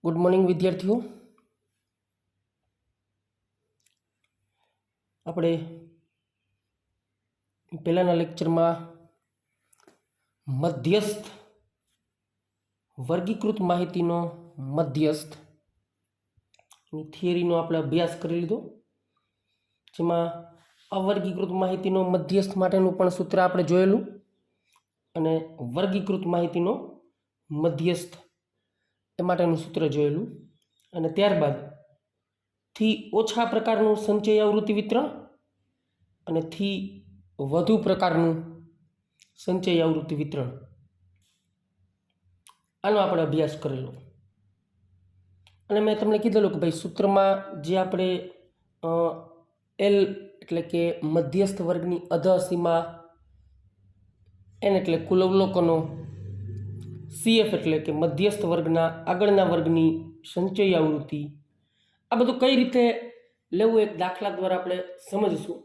Good morning विद्यार्थीओ। આપણે પહેલાના લેક્ચરમાં મધ્યસ્થ વર્ગીકૃત માહિતીનો મધ્યસ્થ થિયરીનો આપણે અભ્યાસ કરી લીધો, જેમાં અવર્ગીકૃત માહિતીનો મધ્યસ્થ માટેનું પણ સૂત્ર આપણે જોયેલું અને વર્ગીકૃત માહિતીનો મધ્યસ્થ એ માટેનું સૂત્ર જોયેલું અને ત્યારબાદ થી ઓછા પ્રकारનું સંચય આવૃત્તિ વિતરણ અને થી વધુ પ્રकारનું સંચય આવૃત્તિ વિતરણ આનો આપણે અભ્યાસ કરેલો અને મેં તમને કીધેલું કે ભાઈ સૂત્રમાં જે આપણે એલ એટલે કે મધ્યસ્થ વર્ગની અધસીમા, એન એટલે કુલ અવલોકનો, સીએફ એટલે કે મધ્યસ્થ વર્ગના આગળના વર્ગની સંચય આવૃત્તિ, આ બધું કઈ રીતે લેવું એક દાખલા દ્વારા આપણે સમજીશું।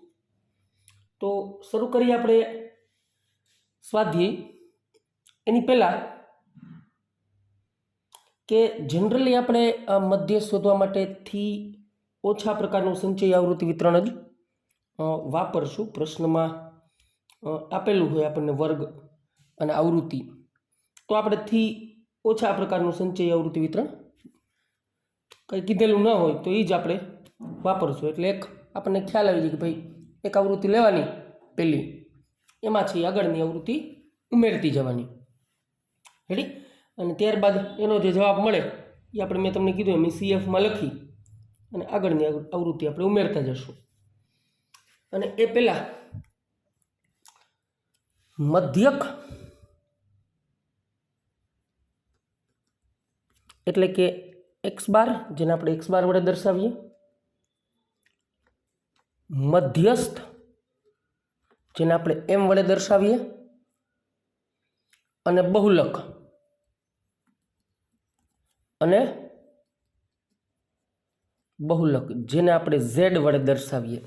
તો શરૂ કરીએ આપણે સ્વાધ્યાય। એની પહેલાં કે જનરલી આપણે મધ્યસ્થ શોધવા માટે થી ઓછા પ્રકારનું સંચય આવૃત્તિ વિતરણ જ વાપરશું। પ્રશ્નમાં આપેલું હોય આપણને વર્ગ અને આવૃત્તિ, તો આપણે થી ઓછા પ્રકારનું સંચય આવૃત્તિ વિતરણ કંઈ કીધેલું ન હોય તો એ જ આપણે વાપરશું। એટલે એક આપણને ખ્યાલ આવી જાય કે ભાઈ એક આવૃત્તિ લેવાની પહેલી, એમાંથી આગળની આવૃત્તિ ઉમેરતી જવાની, રેડી। અને ત્યારબાદ એનો જે જવાબ મળે એ આપણે મેં તમને કીધું એમ સીએફમાં લખી અને આગળની આવૃત્તિ આપણે ઉમેરતા જશું। અને એ પહેલાં મધ્યક એટલે કે એક્સ બાર, જેને આપણે એક્સ બાર વડે દર્શાવીએ, મધ્યસ્થ જેને આપણે એમ વડે દર્શાવીએ, અને બહુલક જેને આપણે ઝેડ વડે દર્શાવીએ,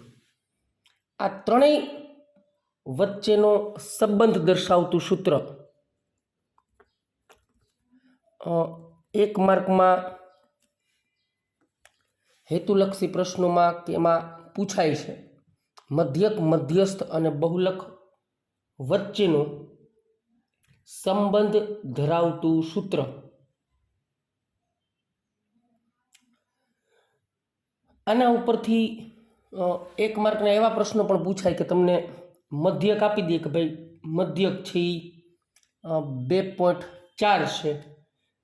આ ત્રણેય વચ્ચેનો સંબંધ દર્શાવતું સૂત્ર એક માર્કમાં હેતુલક્ષી પ્રશ્નોમાં કે એમાં પૂછાય છે। મધ્યક, મધ્યસ્થ અને બહુલક વચ્ચેનો સંબંધ ધરાવતું સૂત્ર। આના ઉપરથી એક માર્કના એવા પ્રશ્નો પણ પૂછાય કે તમને મધ્યક આપી દે કે ભાઈ મધ્યક છે એ 2.4 છે,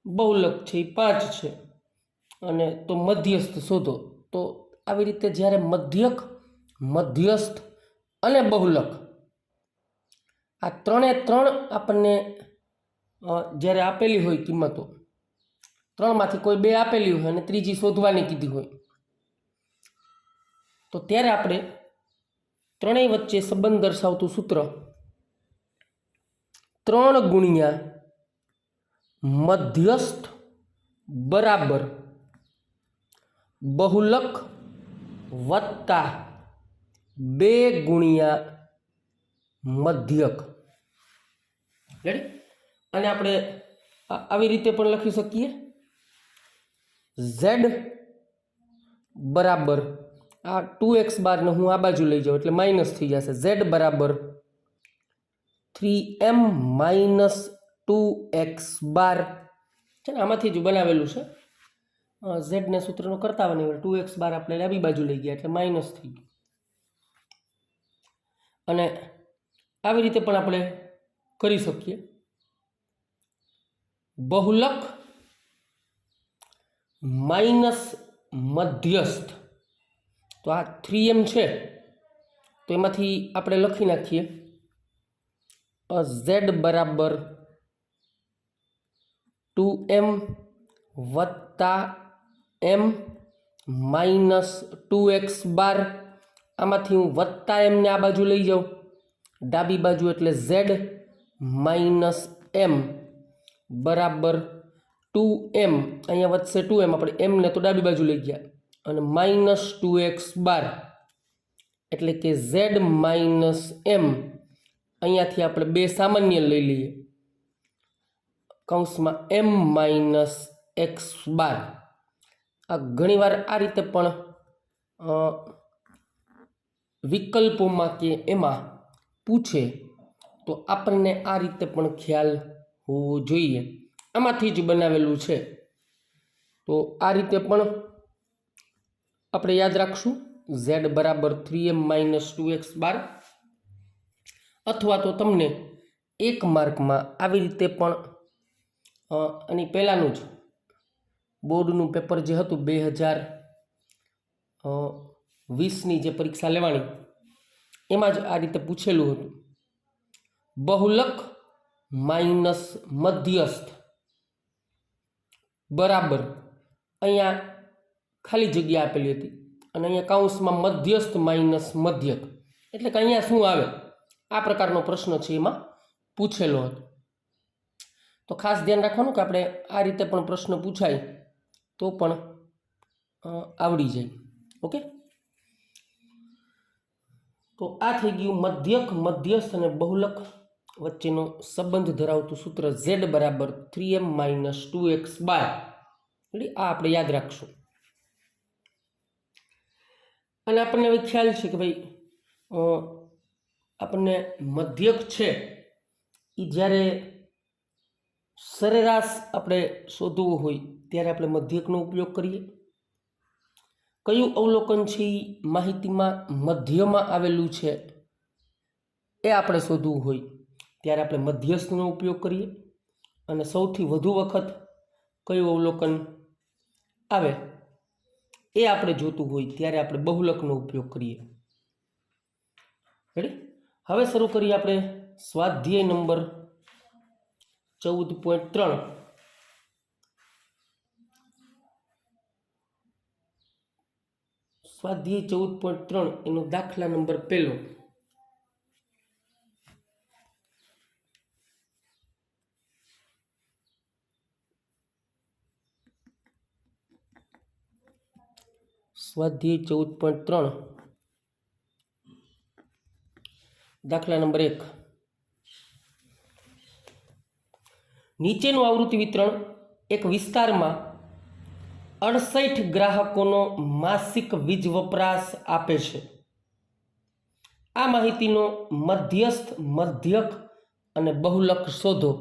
બહુલક છે એ 5 છે, અને તો મધ્યસ્થ શોધો। તો આવી રીતે જ્યારે મધ્યક, મધ્યસ્થ અને બહુલક આ ત્રણે ત્રણ આપણને જ્યારે આપેલી હોય કિંમતો, ત્રણમાંથી કોઈ બે આપેલી હોય અને ત્રીજી શોધવાની કીધી હોય, તો ત્યારે આપણે ત્રણેય વચ્ચે સંબંધ દર્શાવતું સૂત્ર 3 ગુણ્યા મધ્યસ્થ બરાબર બહુલક વત્તા 2 ગુણ્યા મધ્યક, રેડી। અને આપણે આવી રીતે પણ લખી શકીએ, ઝેડ બરાબર આ 2x બારને હું આ બાજુ લઈ જાઉં એટલે માઇનસ થઈ જશે, ઝેડ બરાબર 3m માઇનસ 2x બાર છે ને, આમાંથી જ બનાવેલું છે। ઝેડને સૂત્રનો કરતા આવવાની હોય 2x બાર આપણે ડાબી બાજુ લઈ ગયા એટલે માઇનસ થઈ ગયું। અને આવી રીતે પણ આપણે કરી શકીએ, બહુલક માઇનસ મધ્યસ્થ, તો આ 3m છે તો એમાંથી આપણે લખી નાખીએ ઝેડ બરાબર 2m વત્તા m માઇનસ 2x બાર, આમાંથી હું વત્તા એમને આ બાજુ લઈ જાઉં ડાબી બાજુ એટલે ઝેડ માઇનસ m બરાબર 2m, અહીંયા વધશે 2m, આપણે એમને તો ડાબી બાજુ લઈ ગયા, અને માઇનસ 2x બાર એટલે કે ઝેડ માઇનસ m, અહીંયાથી આપણે બે સામાન્ય લઈ લઈએ, કૌંસમાં m માઇનસ एक्स बार। आ घणीवार आ रीते पण विकल्पों के एमां पूछे तो आपने आ रीते पण ख्याल होवो जोईए। आमांथी ज बनावेलुं छे तो आ रीते पण आपणे याद राखशुं z बराबर 3m - 2x बार। अथवा तो तमने एक मार्क में आवी रीते पण आनी पहेलानुं ज बोर्डनुं पेपर जे हतुं 2020 नी जे परीक्षा लेवानी एमां ज आ रीते पूछेलुं हतुं बहुलक माइनस मध्यस्थ बराबर अहींया खाली जग्या आपेली हती अने अहींया काउंसमां मध्यस्थ माइनस मध्यक एटले के अहींया शुं आवे आ प्रकारनो प्रश्न छे एमां पूछेलो हतो। तो खास ध्यान राखवानुं के आपणे आ रीते पण प्रश्न पूछाय तो पण आवड़ी जाय। ओके, तो आ थई गयुं मध्यक मध्यस्थ अने बहुलक वच्चेनो संबंध धरावतुं सूत्र z बराबर 3m - 2x बार। आ आपणे याद राखशुं अने आपणे हवे ख्याल छे के भाई आपने मध्यक छे ई ज्यारे सरेराश आपणे शोधवुं होय त्यारे आपणे मध्यकनो उपयोग करीए। कयुं अवलोकन छे ई माहितीमां मध्यमां आवेलुं छे ए आपणे शोधवुं होय त्यारे आपणे मध्यस्थनो उपयोग करीए अने सौथी वधु वखत कयुं अवलोकन आवे ए आपणे जोतुं होय त्यारे आपणे बहुलकनो उपयोग करीए। रेडी, हवे शरू करीए आपणे स्वाध्याय नंबर 14.3। स्वाध्याय 14.3 एनो दाखला नंबर पहलो। स्वाध्याय 14.3 दाखला नंबर 1। नीचेનું आवृत्ति वितरण एक विस्ताરમાં 68 ગ્રાહકોનો માસિક વીજ વપરાશ આપે છે। આ માહિતીનો મધ્યસ્થ મધ્યક અને બહુલક શોધો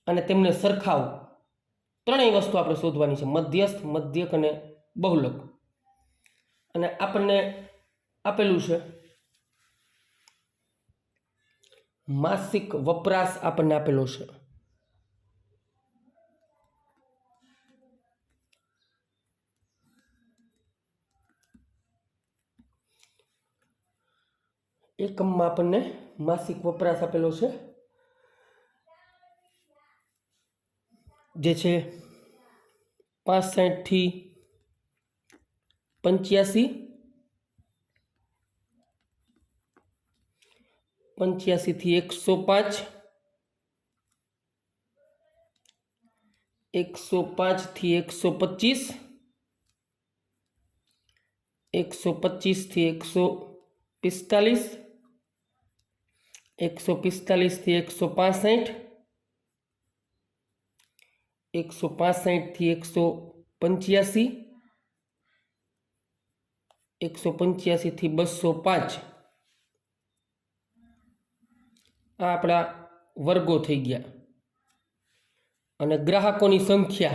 અને તેમને સરખાવો। ત્રણેય વસ્તુ આપણે શોધવાની છે, મધ્યસ્થ મધ્યક અને બહુલક। અને આપણને આપેલું છે માસિક વપરાશ આપણને આપેલો છે। એકમમાં આપણને માસિક વપરાશ આપેલો છે જે છે 65 થી 85, 85 થી 105, 105 થી 125, 125 થી 145, 145 થી 165, 165 થી 185, 185 થી 205 आ आपणा वर्गो थई गया। अने ग्राहकोनी संख्या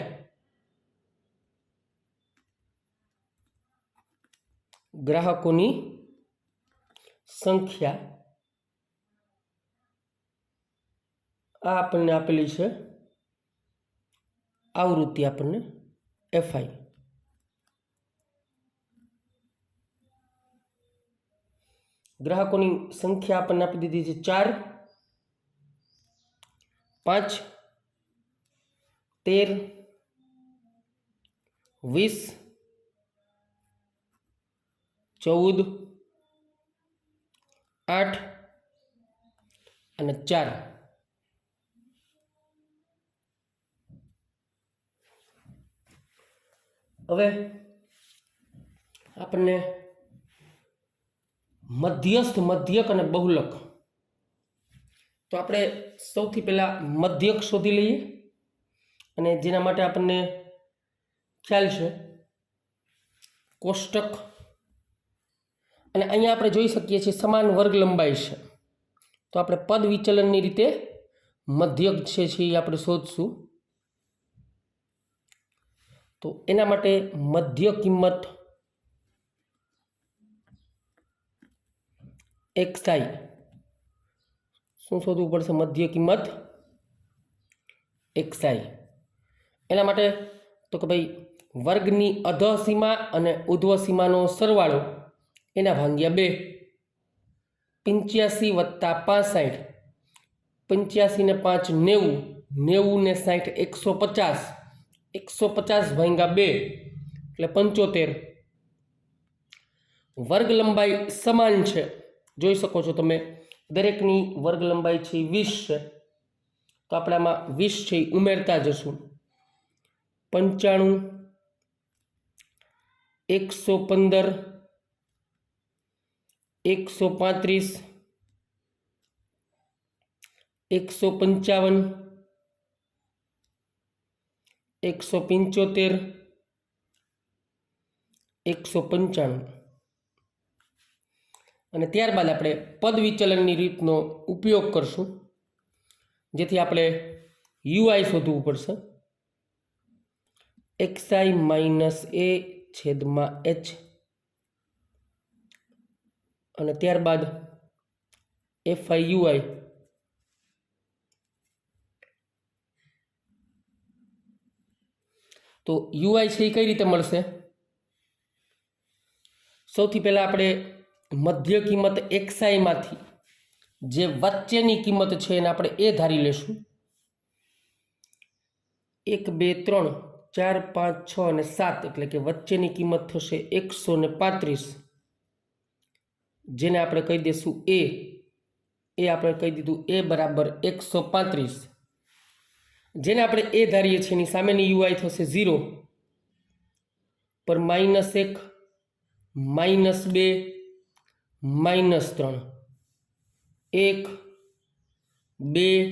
ग्राहकोनी संख्या आ आपने आपेली छे आवृत्ति आपने FI। ग्राहकोनी संख्या आपने आपी दीधी छे 4, 5, 13, 20, 14, 8 અને 4। હવે આપણને મધ્યસ્થ મધ્યક અને બહુલક तो આપણે સૌથી પહેલા મધ્યક શોધી લઈએ અને જેના માટે આપણને ખ્યાલ છે કોષ્ટક, અને અહીંયા આપણે જોઈ શકીએ છીએ સમાન વર્ગ લંબાઈ છે, તો આપણે પદ વિચલનની રીતે મધ્યક છે એ આપણે શોધશું. તો એના માટે મધ્ય કિંમત xi શું શોધવું પડશે? મધ્ય કિંમત xi. એના માટે તો કે ભાઈ વર્ગની અધઃ સીમા અને ઉધ્વ સીમાનો સરવાળો એના ભાગ્યા 2, 85 વત્તા 65, 85 ને 5 90, 90 ને 60 150, 150 ભાગ્યા 2 એટલે 75. વર્ગ લંબાઈ સમાન છે, જોઈ શકો છો તમે, દરેકની વર્ગ લંબાઈ છે 20 છે, તો આપણે આમાં 20 છે ઉમેરતા જશું. 95, 115, 135, 155, 175, 195. અને ત્યારબાદ આપણે પદ વિચલનની રીતનો ઉપયોગ કરશું, જેથી આપણે યુઆઈ શોધવું પડશે. xi માઇનસ a છેદમાં h, અને ત્યારબાદ fi ui. તો યુઆઈ છે એ કઈ રીતે મળશે? સૌથી પહેલાં આપણે મધ્ય કિંમત xi માંથી જે વચ્ચેની કિંમત છે એને આપણે એ ધારી લેશું. 1 2 3 4 5 6 અને 7, એટલે કે વચ્ચેની કિંમત થશે 135, જેને આપણે કહી દઈશું એ આપણે કહી દીધું a બરાબર 135, જેને આપણે એ ધારીએ છીએ એની સામેની યુઆઈ થશે 0 પર -1, -2, -3, 1 2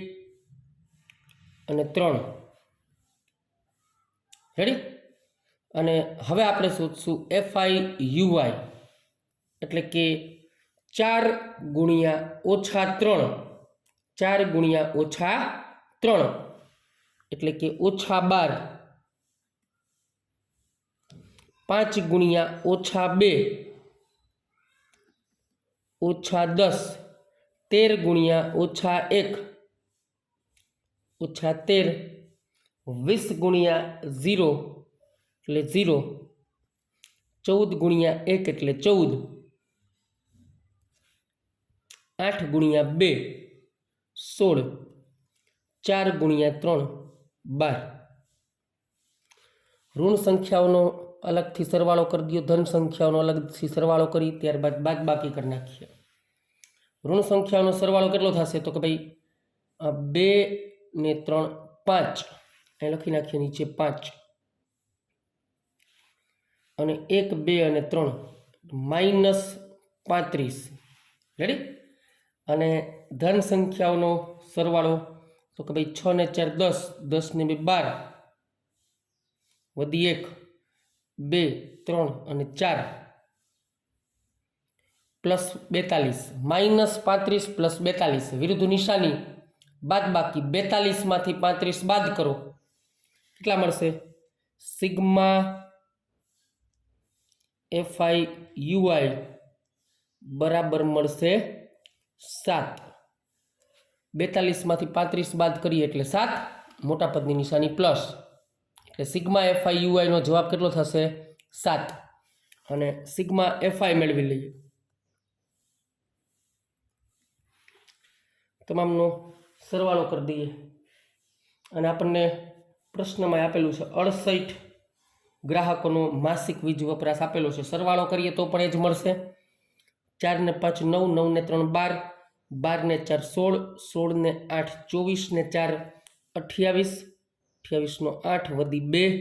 અને 3. રેડી? અને હવે આપણે શોધશું fi ui, એટલે કે 4 ગુણ્યા ઓછા 3, 4 ગુણ્યા ઓછા 3, એટલે કે ઓછા 12, 5 ગુણ્યા ઓછા 2, ઓછા 10, 13 ગુણ્યા ઓછા 1, ઓછા 13, 20 ગુણ્યા 0 એટલે 0, 14 ગુણ્યા 1 એટલે 14, 8 ગુણ્યા 2 16, 4 ગુણ્યા 3 12. ઋણ સંખ્યાઓનો અલગથી સરવાળો કરી દો, ધન સંખ્યાઓનો અલગથી સરવાળો કરી ત્યારબાદ બાદબાકી કરી નાખીએ. ઋણ સંખ્યાઓનો સરવાળો કેટલો થશે? તો કે ભાઈ 2 ને 3 5, અહીં લખી નાખીએ નીચે 5, અને 1 2 અને 3 -35. રેડી? અને ધન સંખ્યાઓનો સરવાળો તો કે ભાઈ 6 ને 4 10, 10 ને 2 12, વધી 1 2 3 અને 4 +42, -35 + 42, વિરુદ્ધ નિશાની બાદબાકી. 42 માંથી 35 બાદ કરો, કેટલા મળશે? સિગ્મા fi ui બરાબર મળશે 7. 42 માંથી 35 બાદ કરીએ એટલે 7, મોટા પદની નિશાની પ્લસ, એટલે સિગ્મા fi ui નો જવાબ કેટલો થશે? 7. અને સિગ્મા fi મેળવી લઈએ. તમામનો સરવાળો કરી દઈએ, અને આપણને પ્રશ્નમાં આપેલું છે 68 ગ્રાહકોનો માસિક વીજ વપરાશ આપેલો છે. સરવાળો કરીએ તો પણ એ જ મળશે. 4 ને 5 9, 9 ને 3 12, 12 ને 4 16, 16 ને 8 24 ને 4 28, 28 નો 8 વધી 2,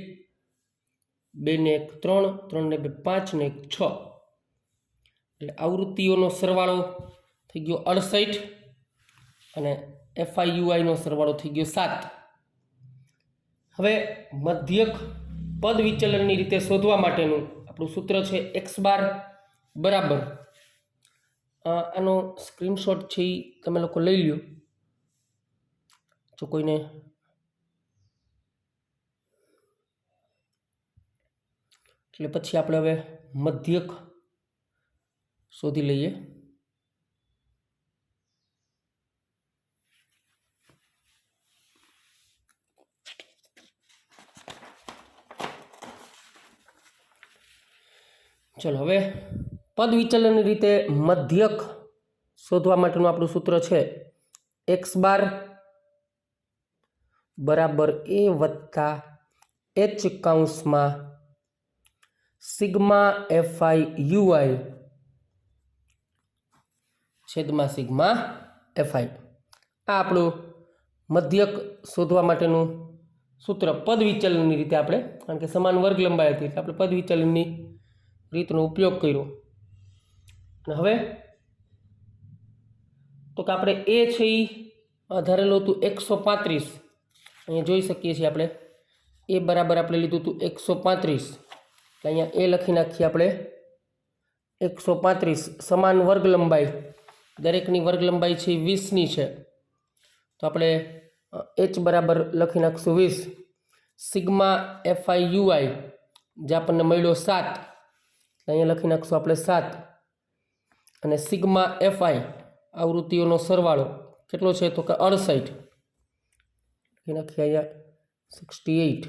2 ને 1 3, 3 ને 2 5 ને 1 6, એટલે આવૃત્તિઓનો સરવાળો થઈ ગયો 68, અને fi ui નો સરવાળો થઈ ગયો 7. હવે મધ્યક પદ વિચલનની રીતે શોધવા માટેનું આપણું સૂત્ર છે એક્સ બાર બરાબર આનો સ્ક્રીનશોટ છે એ તમે લોકો લઈ લ્યો જો કોઈને એટલે પછી આપણે હવે મધ્યક શોધી લઈએ ચલો હવે પદ વિચલનની રીતે મધ્યક શોધવા માટેનું આપણું સૂત્ર છે એક્સ બાર બરાબર એ વત્તા એચ કૌંસમાં સિગ્મા એફઆઈ યુઆઈ છેદમાં સિગ્મા એફઆઈ આ આપણું મધ્યક શોધવા માટેનું સૂત્ર પદ વિચલનની રીતે આપણે કારણ કે સમાન વર્ગ લંબાઈ હતી એટલે આપણે પદ વિચલનની રીતનો ઉપયોગ કર્યો અને હવે તો કે આપણે એ છે એ ધારેલું હતું 135 અહીંયા જોઈ શકીએ છીએ આપણે એ બરાબર આપણે લીધું હતું 135 એટલે અહીંયા એ લખી નાખીએ આપણે 135 સમાન વર્ગ લંબાઈ દરેકની વર્ગ લંબાઈ છે 20ની છે તો આપણે એચ બરાબર લખી નાખશું 20 સિગ્મા એફઆઈ યુઆઈ જે આપણને મળ્યો 7 અહીંયા લખી નાખશું આપણે 7 અને સિગ્મા એફઆઈ આવૃત્તિઓનો સરવાળો કેટલો છે તો કે 68 લખી નાખીએ અહીંયા 68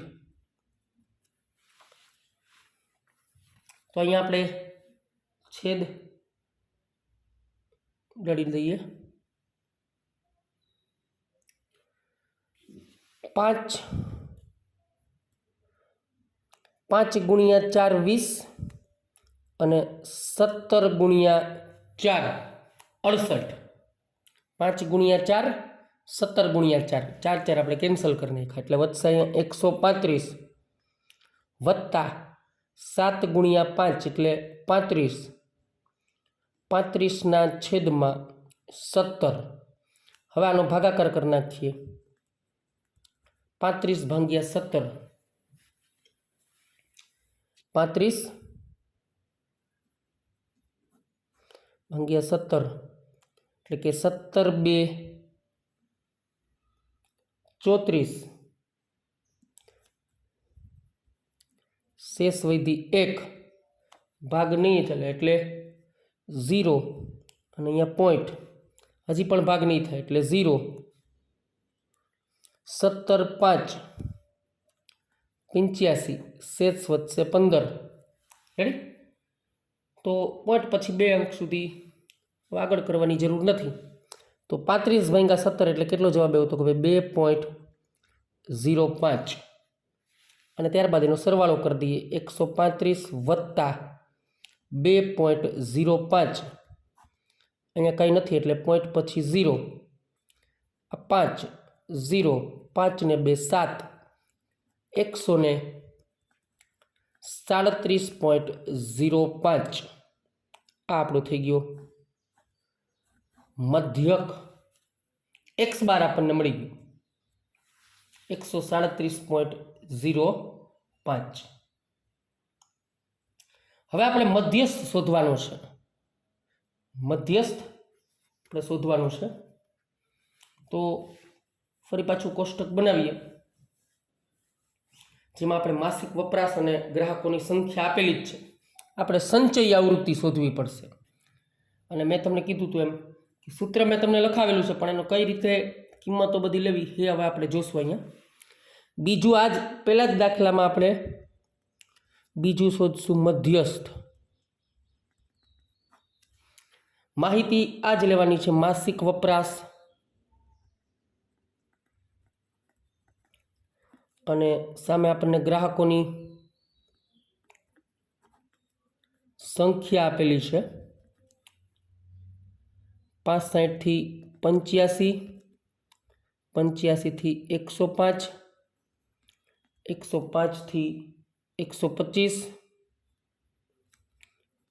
તો અહીંયા આપણે છેદ ઉડાડી દઈએ 5 ગુણ્યા 4 20 અને 17 ગુણ્યા 4 68 5 ગુણ્યા 4 17 ગુણ્યા 4 4 આપણે કેન્સલ કરી નાખ્યા એટલે વધશે અહીંયા 135 વત્તા 7 ગુણ્યા 5 એટલે 35 35ના છેદમાં 17 હવે આનો ભાગાકાર કરી નાખીએ 35 ભાગ્યા 17 35 ભાગ્યા 17 એટલે કે 17 2 34 શેષ વૈધી 1 ભાગ નહીં ચાલે એટલે 0 અને અહીંયા પોઈન્ટ હજી પણ ભાગ નહીં થાય એટલે 0 17 5 85 શેષ વધશે 15 રેડી તો પોઈન્ટ પછી 2 અંક સુધી આગળ કરવાની જરૂર નથી તો 35 ભાગ્યા 17 એટલે કેટલો જવાબ આવ્યો તો કે 2.05 અને ત્યારબાદ એનો સરવાળો કરી દઈએ 135 વત્તા 2.05 અહીંયા કંઈ નથી એટલે પોઈન્ટ પછી 0 આ 5 0 5 ને 2 7 137.05 આ આપણો થઈ ગયો મધ્યક એક્સ બાર આપણને મળી ગયું 137.05 હવે આપણે મધ્યસ્થ શોધવાનો છે મધ્યસ્થ આપણે શોધવાનું છે તો ફરી પાછું કોષ્ટક બનાવીએ જેમાં આપણે માસિક વપરાશ અને ગ્રાહકોની સંખ્યા આપેલી જ છે આપણે સંચય આવૃત્તિ શોધવી પડશે અને મેં તમને કીધું હતું એમ કે સૂત્ર મેં તમને લખાવેલું છે પણ એનો કઈ રીતે કિંમતો બધી લેવી એ હવે આપણે જોશું અહીંયા બીજું આજ પહેલા જ દાખલામાં આપણે બીજું શોધશું મધ્યસ્થ માહિતી આ જ લેવાની છે માસિક વપરાશ અને સામે આપણને ગ્રાહકોની સંખ્યા આપેલી છે 65 થી 85 85 થી 105 105 થી 125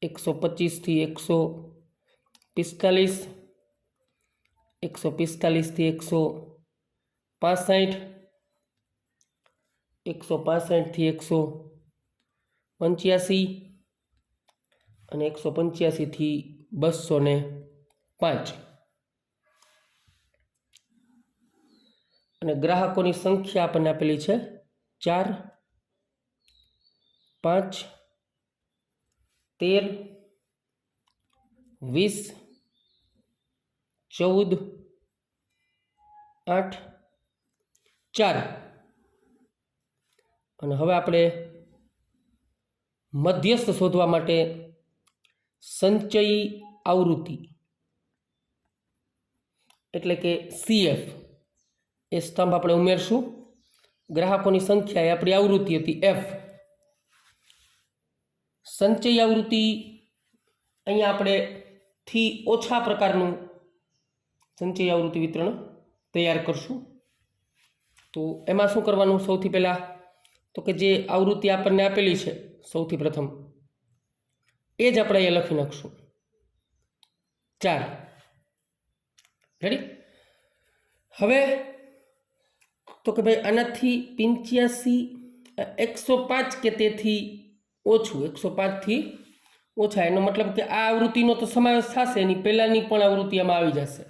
125 થી 145 145 થી 165 165 થી 185 અને 185 થી 205 અને ગ્રાહકોની સંખ્યા આપણને આપેલી છે 4, 5, 13, 20, 14, 8, 4 અને હવે આપણે મધ્યસ્થ શોધવા માટે સંચયી આવૃત્તિ એટલે કે CF એ સ્તંભ આપણે ઉમેરશું. ગ્રાહકોની સંખ્યા એ આપણી આવૃત્તિ હતી F. સંચયી આવૃત્તિ અહીંયા આપણે થી ઓછા પ્રકારનું સંચયી આવૃત્તિ વિતરણ તૈયાર કરશું. તો એમાં શું કરવાનું? સૌથી પહેલાં તો કે જે આવૃત્તિ આપણને આપેલી છે સૌથી પ્રથમ એ જ આપણે અહીંયા લખી નાખશું 4. રેડી? હવે તો કે ભાઈ આનાથી 85 105 કે તેથી ઓછું, 105 થી ઓછા, એનો મતલબ કે આ આવૃત્તિનો તો સમાવેશ થશે, એની પહેલાંની પણ આવૃત્તિ આમાં આવી જશે.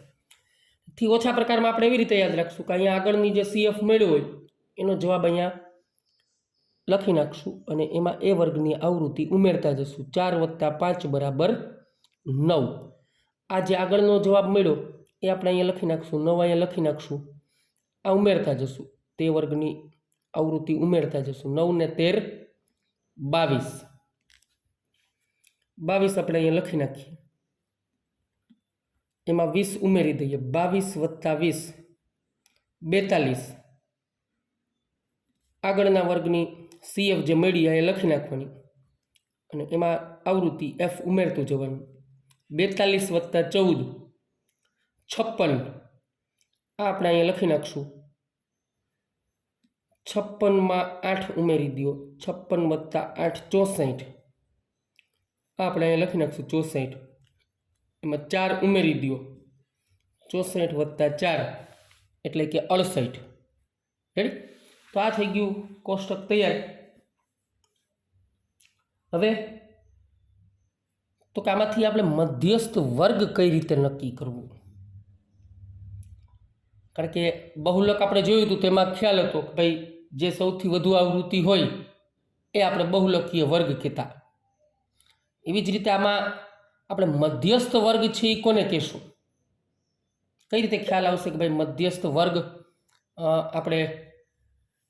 થી ઓછા પ્રકારમાં આપણે એવી રીતે યાદ રાખશું કે અહીંયા આગળની જે CF મળ્યો હોય એનો જવાબ અહીંયા લખી નાખશું અને એમાં એ વર્ગની આવૃત્તિ ઉમેરતા જશું. 4 + 5 = 9. આ જે આગળનો જવાબ મળ્યો એ આપણે અહીંયા લખી નાખશું, 9 અહીંયા લખી નાખશું. આ ઉમેરતા જશું, તે વર્ગની આવૃત્તિ ઉમેરતા જશું. 9 ને 13 22. 22 આપણે અહીંયા લખી નાખીએ, એમાં 20 ઉમેરી દઈએ. 22 + 20 42. આગળના વર્ગની CF જે મળી એ લખી નાખવાની અને એમાં આવૃત્તિ F ઉમેરતું જવાનું. 42 + 14 56. આ આપણે અહીંયા લખી નાખશું. 56 માં 8 ઉમેરી દો. 56 + 8 64. આ આપણે અહીંયા લખી નાખશું 64. એમાં 4 ઉમેરી દો. 64 + 4 એટલે કે 68. રેડી? તો આ થઈ ગયું કોષ્ટક તૈયાર. હવે તો કે આમાંથી આપણે મધ્યસ્થ વર્ગ કઈ રીતે નક્કી કરવું? કારણ કે બહુલક આપણે જોયું હતું તેમાં ખ્યાલ હતો કે ભાઈ જે સૌથી વધુ આવૃત્તિ હોય એ આપણે બહુલકીય વર્ગ કહેતા. એવી જ રીતે આમાં આપણે મધ્યસ્થ વર્ગ છે એ કોને કહેશું? કઈ રીતે ખ્યાલ આવશે કે ભાઈ મધ્યસ્થ વર્ગ આપણે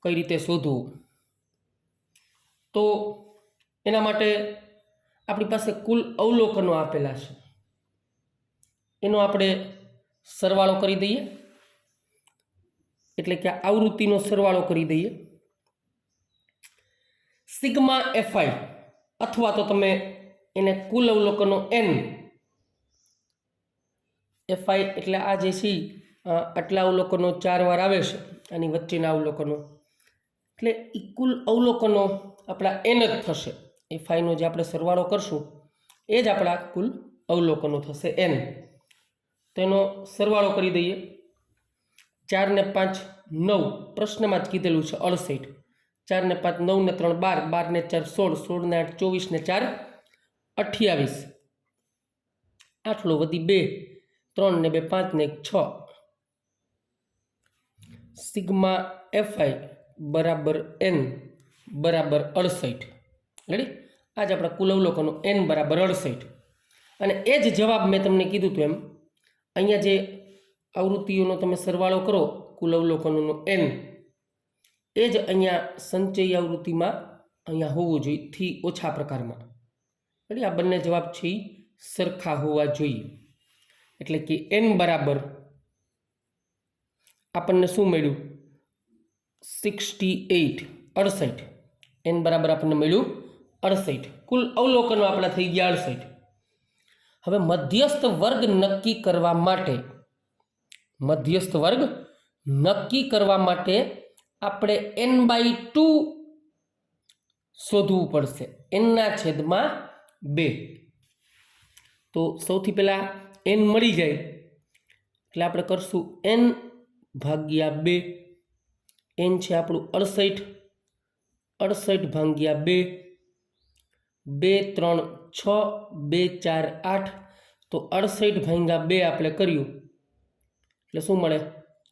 કઈ રીતે શોધવું? તો એના માટે આપણી પાસે કુલ અવલોકનો આપેલા છે, એનો આપણે સરવાળો કરી દઈએ, એટલે કે આવૃત્તિનો સરવાળો કરી દઈએ. સિગ્મા FI અથવા તો તમે એને કુલ અવલોકનો N. FI એટલે આ જે છે આટલા અવલોકનો 4 વાર આવે છે, આની વચ્ચેના અવલોકનો, એટલે એ કુલ અવલોકનો આપણા N જ થશે. FIનો જે આપણે સરવાળો કરશું એ જ આપણા કુલ અવલોકનો થશે N. તો એનો સરવાળો કરી દઈએ. 4 ને 5 9, પ્રશ્નમાં જ કીધેલું છે 68. 4 ને 5 9 ને 3 12, 12 ને 4 16, 16 ને 8 24 ને 4 28. આટલું વધી 2, 3 ને 2 5 ને 1 6. Sigma FI = N = 68. રેડી? આજ આપણા કુલ અવલોકનો N = 68. અને એ જ જવાબ મેં તમને કીધું હતું એમ અહીંયા જે આવૃત્તિઓનો તમે સરવાળો કરો કુલ અવલોકનોનો N, એ જ અહીંયા સંચયી આવૃત્તિમાં અહીંયા હોવું જોઈએ થી ઓછા પ્રકારમાં. રેડી? આ બંને જવાબ છે એ સરખા હોવા જોઈએ. એટલે કે N બરાબર આપણને શું મળ્યું? 68. 68. N બરાબર આપણને મળ્યું 68. કુલ અવલોકનો આપણા થઈ ગયા 68. હવે મધ્યસ્થ વર્ગ નક્કી કરવા માટે આપણે N/2 શોધવું પડશે. N/2. તો સૌથી પહેલા N મળી જાય એટલે આપણે કરશું N/2. N છે આપણું 68 68 ભાગ્યા 2, 2 3 6, 2 4 8, તો 68 ભાગ્યા 2 આપણે કર્યું એટલે શું મળે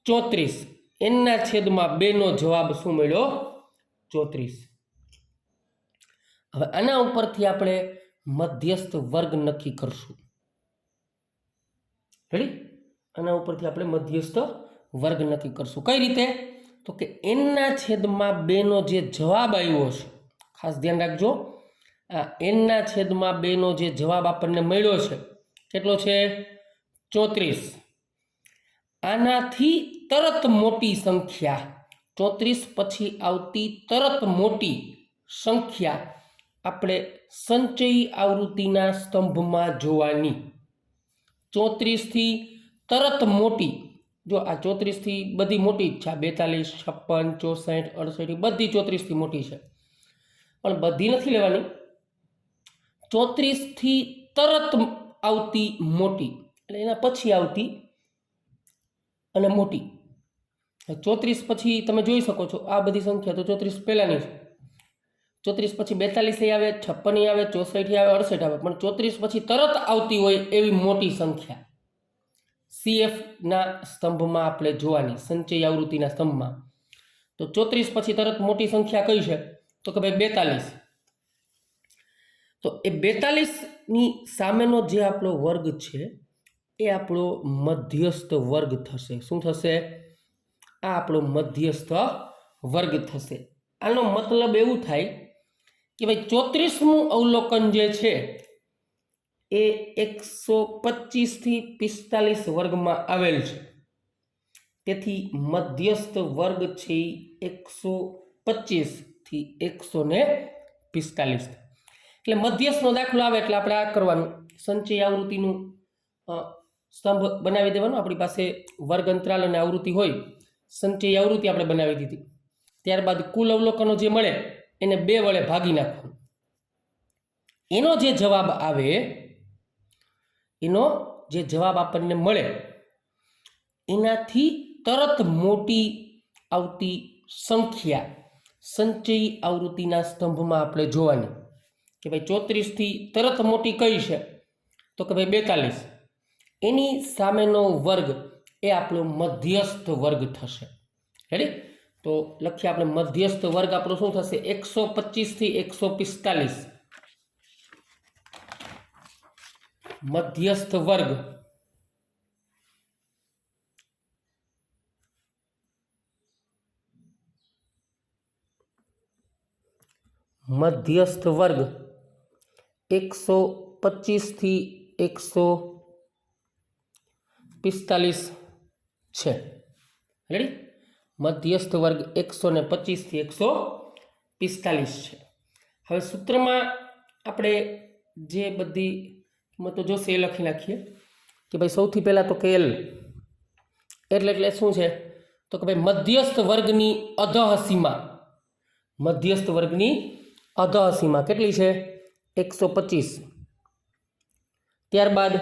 34. એના છેદમાં 2 નો જવાબ શું મળ્યો 34. હવે આના ઉપરથી આપણે મધ્યસ્થ વર્ગ નક્કી કરશું. રેડી? આના ઉપરથી આપણે મધ્યસ્થ વર્ગ નક્કી કરશું. કઈ રીતે? તો કે એનના છેદમાં 2 નો જે જવાબ આવ્યો છે, ખાસ ધ્યાન રાખજો, આ એનના છેદમાં 2 નો જે જવાબ આપણને મળ્યો છે કેટલો છે 34. આનાથી તરત મોટી સંખ્યા 34 પછી આવતી તરત મોટી સંખ્યા આપણે સંચયી આવૃત્તિના સ્તંભમાં જોવાની. 34 થી તરત મોટી, જો આ 34 થી બધી મોટી જ છે, 42 56 64 68 બધી 34 થી મોટી છે, પણ બધી નથી લેવાની. 34 થી તરત આવતી મોટી એટલે એના પછી આવતી અને મોટી. 34 પછી તમે જોઈ શકો છો આ બધી સંખ્યા તો 34 પહેલાની છે. 34 પછી 42 આવે, 56 આવે, 64 આવે, 68 આવે, પણ 34 પછી તરત આવતી હોય એવી મોટી સંખ્યા CF ના સ્તંભમાં આપણે જોવાની, સંચયી આવૃત્તિના સ્તંભમાં. તો 34 પછી તરત મોટી સંખ્યા કઈ છે? તો કે ભાઈ 42. તો એ 42 ની સામેનો જે આપણો વર્ગ છે એ આપણો મધ્યસ્થ વર્ગ થશે. શું થશે? આ આપણો મધ્યસ્થ વર્ગ થશે. આનો મતલબ એવું થાય કે ભાઈ 34મું અવલોકન જે છે એ 125 થી 45 વર્ગમાં આવેલ છે. તેથી મધ્યસ્થ વર્ગ છે 125 થી 145. એટલે મધ્યસ્થનો દાખલો આવે એટલે આપણે આ કરવાનું, સંચયી આવૃત્તિનું સ્તંભ બનાવી દેવાનો. આપણી પાસે વર્ગ અંતરાલ અને આવૃત્તિ હોય, સંચયી આવૃત્તિ આપણે બનાવી દીધી. ત્યારબાદ કુલ અવલોકનો જે મળે એને 2 વડે ભાગી નાખવાનું. એનો જે જવાબ આવે, એનો જે જવાબ આપણને મળે એનાથી તરત મોટી આવતી સંખ્યા સંચયી આવૃત્તિના સ્તંભમાં આપણે જોવાની કે ભાઈ 34 થી તરત મોટી કઈ છે? તો કે ભાઈ 42. એની સામેનો વર્ગ એ આપણો મધ્યસ્થ વર્ગ થશે. રેડી? તો લખીએ આપણે મધ્યસ્થ વર્ગ આપણો શું થશે? 125 થી 145. મધ્યસ્થ વર્ગ મધ્યસ્થ વર્ગ 125 થી 145 છે. રેડી? મધ્યસ્થ વર્ગ 125 થી 145 છે. હવે સૂત્રમાં આપણે જે બધી કિંમતો જોશે એ લખી નાખીએ કે ભાઈ સૌથી પહેલાં તો કે L એટલે શું છે? તો કે ભાઈ મધ્યસ્થ વર્ગની અધઃ સીમા, મધ્યસ્થ વર્ગની અધઃ સીમા કેટલી છે? 125. ત્યારબાદ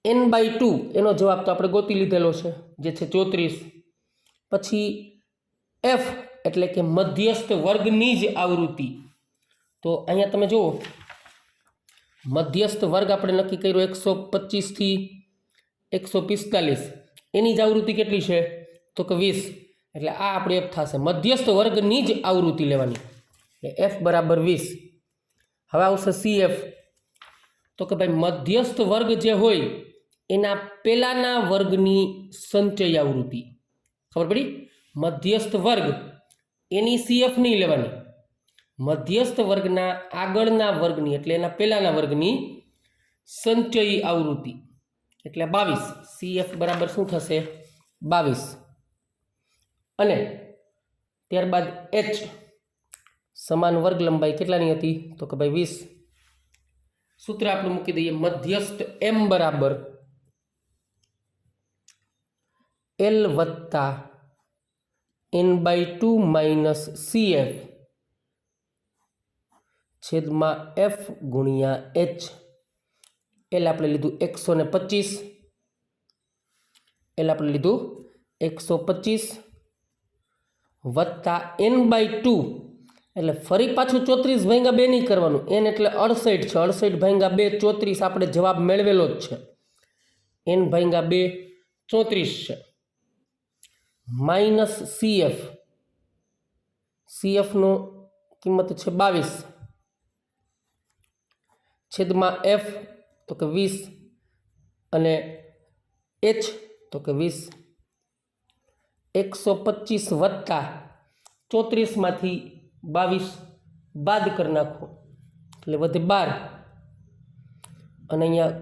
n/2 એનો જવાબ તો આપણે ગોતી લીધેલો છે જે છે 34. પછી F એટલે કે મધ્યસ્થ વર્ગની જ આવૃત્તિ. તો અહીંયા તમે જુઓ મધ્યસ્થ વર્ગ આપણે નક્કી કર્યો 125 થી 145. એની જ આવૃત્તિ કેટલી છે? તો કે 20. એટલે આ આપણે F થશે. મધ્યસ્થ વર્ગની જ આવૃત્તિ લેવાની, F બરાબર 20. હવે આવશે CF. તો કે ભાઈ મધ્યસ્થ વર્ગ જે હોય એના પહેલાના વર્ગની સંચયી આવૃત્તિ. ખબર પડી? મધ્યસ્થ વર્ગ એની CF નહીં લેવાની, મધ્યસ્થ વર્ગના આગળના વર્ગની એટલે એના પહેલાના વર્ગની સંચયી આવૃત્તિ એટલે 22. CF બરાબર શું થશે? 22. અને ત્યારબાદ H સમાન વર્ગ લંબાઈ કેટલાની હતી? તો કે ભાઈ 20. સૂત્ર આપણે મૂકી દઈએ, મધ્યસ્થ M બરાબર L વત્તા n/2 માઇનસ CF છેદમાં F ગુણ્યા H. L આપણે લીધું 125, L આપણે લીધું 125 વત્તા n/2 એટલે ફરી પાછું 34/2 નહીં કરવાનું. n એટલે 68 છે, 68/2 34 આપણે જવાબ મેળવેલો જ છે. n/2 34 છે. માઇનસ CF, CFનો કિંમત છે 22 છેદમાં F તો કે 20 અને H તો કે 20. 125 વત્તા 34માંથી 22 બાદ કરી નાખો એટલે વધે 12 અને અહીંયા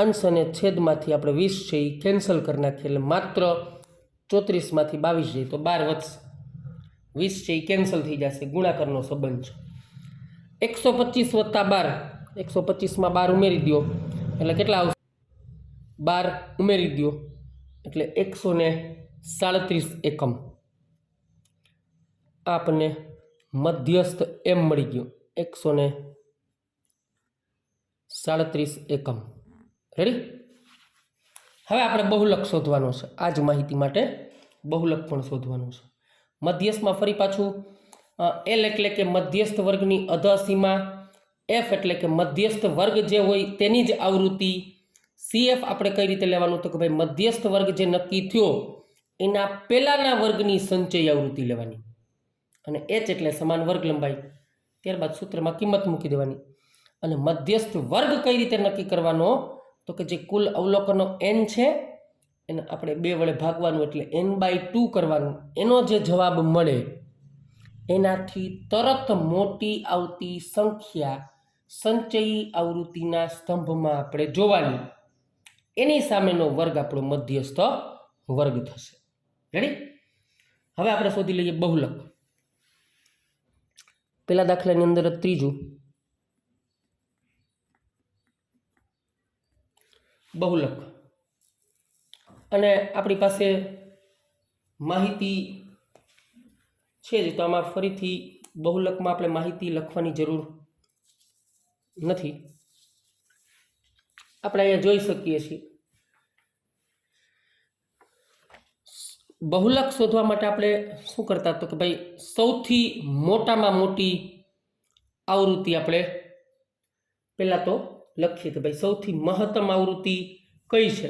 અંશ અને છેદમાંથી આપણે 20 છે એ કેન્સલ કરી નાખીએ એટલે માત્ર 34માંથી 22 જાય તો 12 વધશે. 20 છે એ કેન્સલ થઈ જશે, ગુણાકારનો સંબંધ છે. 125 વત્તા 12, 125માં 12 ઉમેરી દો એટલે કેટલા આવશે? 12 ઉમેરી દો એટલે 137 એકમ. આપણને મધ્યસ્થ એમ મળી ગયો 137 એકમ. રેડી? હવે આપણે બહુલક શોધવાનો છે. આ જ માહિતી માટે બહુલક પણ શોધવાનું છે. મધ્યસ્થમાં ફરી પાછું L એટલે કે મધ્યસ્થ વર્ગની અધસીમા, F એટલે કે મધ્યસ્થ વર્ગ જે હોય તેની જ આવૃત્તિ, CF આપણે કઈ રીતે લેવાનું તો કે ભાઈ મધ્યસ્થ વર્ગ જે નક્કી થયો એના પહેલાના વર્ગની સંચય આવૃત્તિ લેવાની અને H એટલે સમાન વર્ગ લંબાઈ. ત્યારબાદ સૂત્રમાં કિંમત મૂકી દેવાની. અને મધ્યસ્થ વર્ગ કઈ રીતે નક્કી કરવાનો તો કે જે કુલ અવલોકનો n છે એને આપણે 2 વડે ભાગવાનું એટલે n/2 કરવાનું. એનો જે જવાબ મળે એનાથી તરત મોટી આવતી સંખ્યા સંચયી આવૃત્તિના સ્તંભમાં આપણે જોવાની. એની સામેનો વર્ગ આપણો મધ્યસ્થ વર્ગ થશે. રેડી? હવે આપણે શોધી લઈએ બહુલક. પેલા દાખલાની અંદર ત્રીજું બહુલક અને આપણી પાસે માહિતી છે જ તો આમાં ફરીથી બહુલકમાં આપણે માહિતી લખવાની જરૂર નથી. આપણે અહીંયા જોઈ શકીએ છીએ બહુલક શોધવા માટે આપણે શું કરતા તો કે ભાઈ સૌથી મોટામાં મોટી આવૃત્તિ આપણે પહેલાં તો લખીએ કે ભાઈ સૌથી મહત્તમ આવૃત્તિ કઈ છે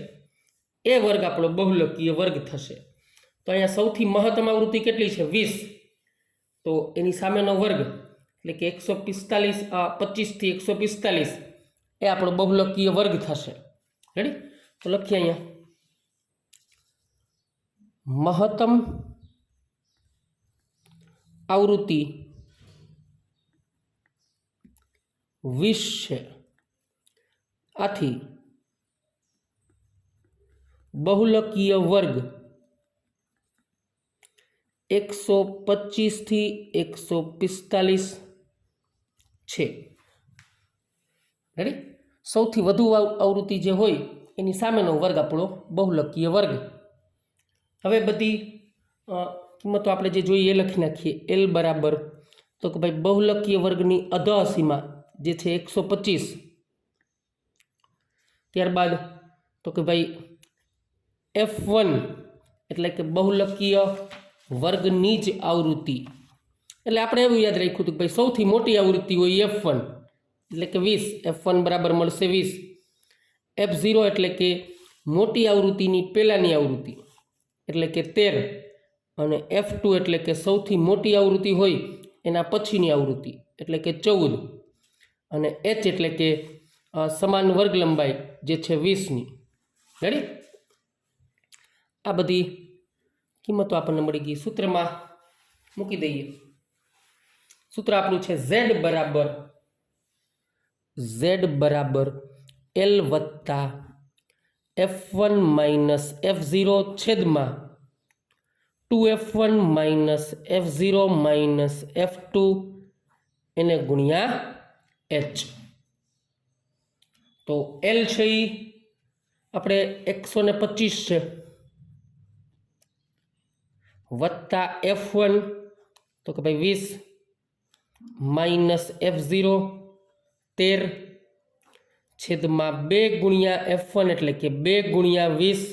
એ વર્ગ આપણો બહુલકીય વર્ગ થશે. તો અહીંયા સૌથી મહત્તમ આવૃત્તિ કેટલી છે? 20. તો એની સામેનો વર્ગ એટલે કે 145 25 થી 145 એ આપણો બહુલકીય વર્ગ થશે. રેડી? તો લખીએ અહીંયા મહત્તમ આવૃત્તિ 20 છે. આથી બહુલકીય વર્ગ 125 થી 145 છે. રેડી? સૌથી વધુ આવૃત્તિ જે હોય એની સામેનો વર્ગ આપણો બહુલકીય વર્ગ. હવે બધી કિંમતો આપણે જે જોઈએ એ લખી નાખીએ. L બરાબર તો કે ભાઈ બહુલકીય વર્ગની અધસીમા જે છે 125. ત્યારબાદ તો કે ભાઈ F1 એટલે કે બહુલકીય વર્ગની જ આવૃત્તિ. એટલે આપણે એવું યાદ રાખ્યું હતું કે ભાઈ સૌથી મોટી આવૃત્તિ હોય F1 એટલે કે 20. F1 બરાબર મળશે 20. F0 એટલે કે મોટી આવૃત્તિની પહેલાની આવૃત્તિ એટલે કે 13 અને F2 એટલે કે સૌથી મોટી આવૃત્તિ હોય એના પછીની આવૃત્તિ એટલે કે 14 અને H એટલે કે સમાન વર્ગ લંબાઈ જે છે 20ની. રેડી? આ બધી કિંમતો આપણને મળી ગઈ. સૂત્રમાં મૂકી દઈએ. સૂત્ર આપણું છે Z બરાબર L વત્તા F1 માઇનસ F0 છેદમાં 2F1 minus F0 minus F2 એને ગુણ્યા H. તો L છે એ આપણે 125 છે વત્તા F1 તો કે ભાઈ 20 માઇનસ F0 13 છેદમાં 2 ગુણ્યા F1 એટલે કે 2 ગુણ્યા 20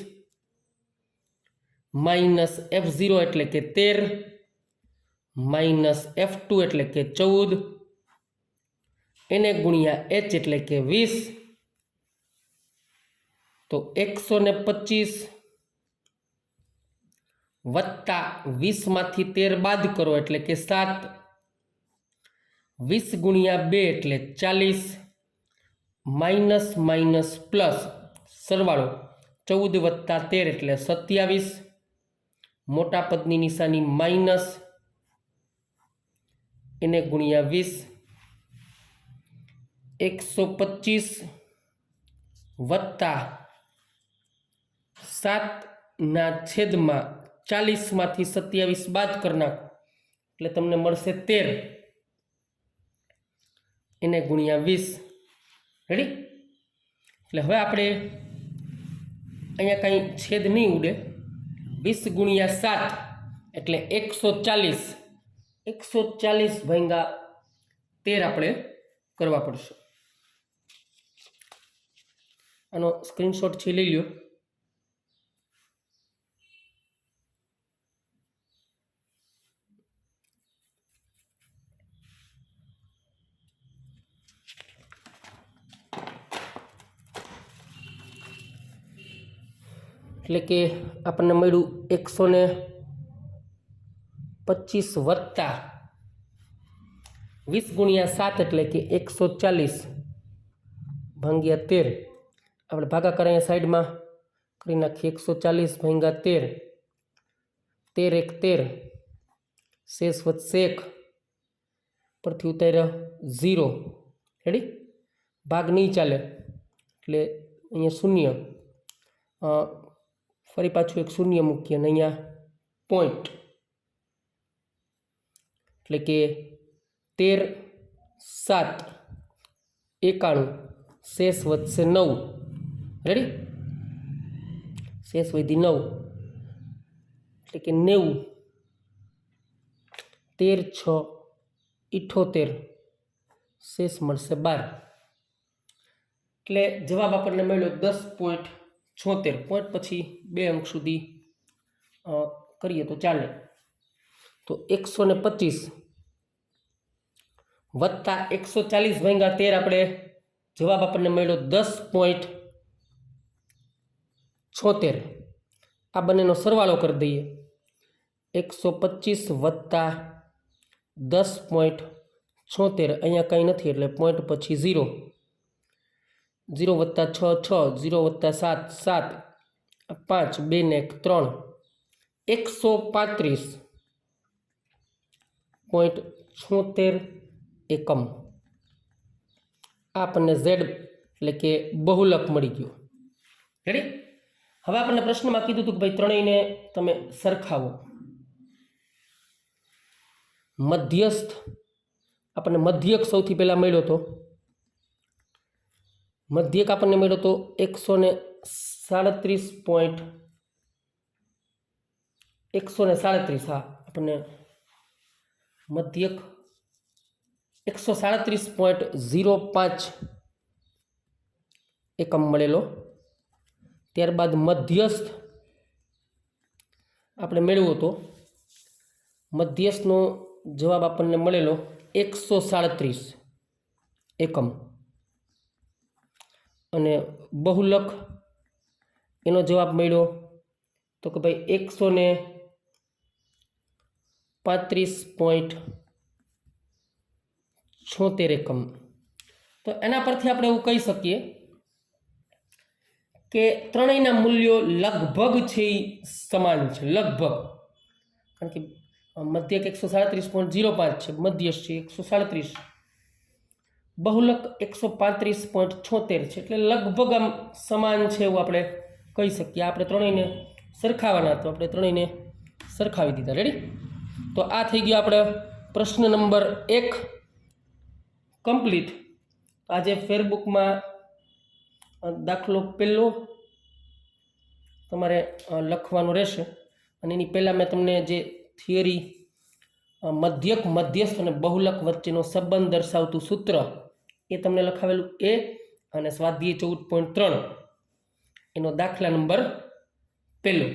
માઇનસ F0 એટલે કે 13 માઇનસ F2 એટલે કે 14 એને ગુણ્યા H એટલે કે 20 તો 125 વત્તા 20 માંથી 13 બાદ કરો એટલે કે 7 20 ગુણ્યા 2 એટલે 40 માઇનસ માઇનસ પ્લસ સરવાળો 14 વત્તા 13 એટલે 27 મોટા પદની નિશાની માઇનસ એને ગુણ્યા 20 125 વત્તા 7 ના છેદમાં 40 માંથી 27 બાદ કરી નાખો એટલે તમને મળશે 13 એને ગુણ્યા 20 રેડી। એટલે હવે આપણે અહીંયા કંઈ છેદ નહીં ઉડે 20 ગુણ્યા 7 એટલે 140 140 ભાગ્યા 13 આપણે કરવા પડશે। આનો સ્ક્રીનશોટ છે લઈ લ્યો। એટલે કે આપણને મળ્યું 125 વત્તા 20 ગુણ્યા 7 એટલે કે 140 ભાગ્યા 13 આપણે ભાગાકાર અહીંયા સાઈડમાં કરી નાખીએ 140 ભાગ્યા 13 13 એક 13 શેષ વધશે 1 પરથી ઉતાર્યા 0 રેડી ભાગ નહીં ચાલે એટલે અહીંયા શૂન્ય ફરી પાછું એક શૂન્ય મૂકીએ અને અહીંયા પોઈન્ટ એટલે કે 13 7 91 શેષ વધશે 9 રેડી શેષ વધી 9 એટલે કે 90 13 6 78 શેષ મળશે 12 એટલે જવાબ આપણને મળ્યો 10.76 પોઈન્ટ પછી 2 અંક સુધી કરીએ તો ચાલે। તો 125 વત્તા 140 ભાગ્યા 13 આપણે જવાબ આપણને મળ્યો 10.76 આ બંનેનો સરવાળો કરી દઈએ 125 વત્તા 10.76 અહીંયા કંઈ નથી એટલે પોઈન્ટ પછી 0 0 વત્તા 6 6 0 વત્તા 7 7 5 2 ને 1 3 135.76 એકમ આ આપણને Z એટલે કે બહુલક મળી ગયો રેડી। હવે આપણને પ્રશ્નમાં કીધું હતું કે ભાઈ ત્રણેયને તમે સરખાવો મધ્યસ્થ આપણને મધ્યક સૌથી પહેલા મળ્યો હતો મધ્યક આપણને મળ્યો તો 137 હા આપણને મધ્યક 137.05 એકમ મળેલો। ત્યારબાદ મધ્યસ્થ આપણે મેળવ્યો હતો મધ્યસ્થનો જવાબ આપણને મળેલો 137 એકમ અને બહુલક એનો જવાબ મળ્યો તો કે ભાઈ 135.76 એકમ। તો એના પરથી આપણે એવું કહી શકીએ કે ત્રણેયના મૂલ્યો લગભગ છે એ સમાન છે લગભગ કારણ કે મધ્યક 137.05 છે મધ્યસ્થ છે 137 બહુલક 135.76 છે એટલે લગભગ આમ સમાન છે એવું આપણે કહી શકીએ। આપણે ત્રણેયને સરખાવવાના તો આપણે ત્રણેયને સરખાવી દીધા રેડી। તો આ થઈ ગયો આપણે પ્રશ્ન નંબર 1 કમ્પ્લીટ। આજે ફેરબુકમાં દાખલો પહેલો તમારે લખવાનો રહેશે અને એની પહેલાં મેં તમને જે થિયરી મધ્યક મધ્યસ્થ અને બહુલક વચ્ચેનો સંબંધ દર્શાવતું સૂત્ર એ તમને લખાવેલું એ અને સ્વાધ્યાય 14.3 એનો દાખલા નંબર પહેલો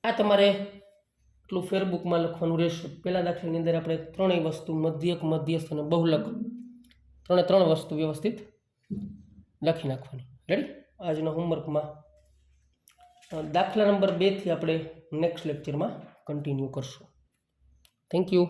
આ તમારે એટલું ફેરબુકમાં લખવાનું રહેશે. પહેલા દાખલાની અંદર આપણે ત્રણેય વસ્તુ મધ્યક, મધ્યસ્થ અને બહુલક ત્રણ વસ્તુ વ્યવસ્થિત લખી નાખવાની. રેડી? આજના હોમવર્કમાં દાખલા નંબર 2 થી આપણે નેક્સ્ટ લેક્ચરમાં કન્ટિન્યુ કરશું. Thank you.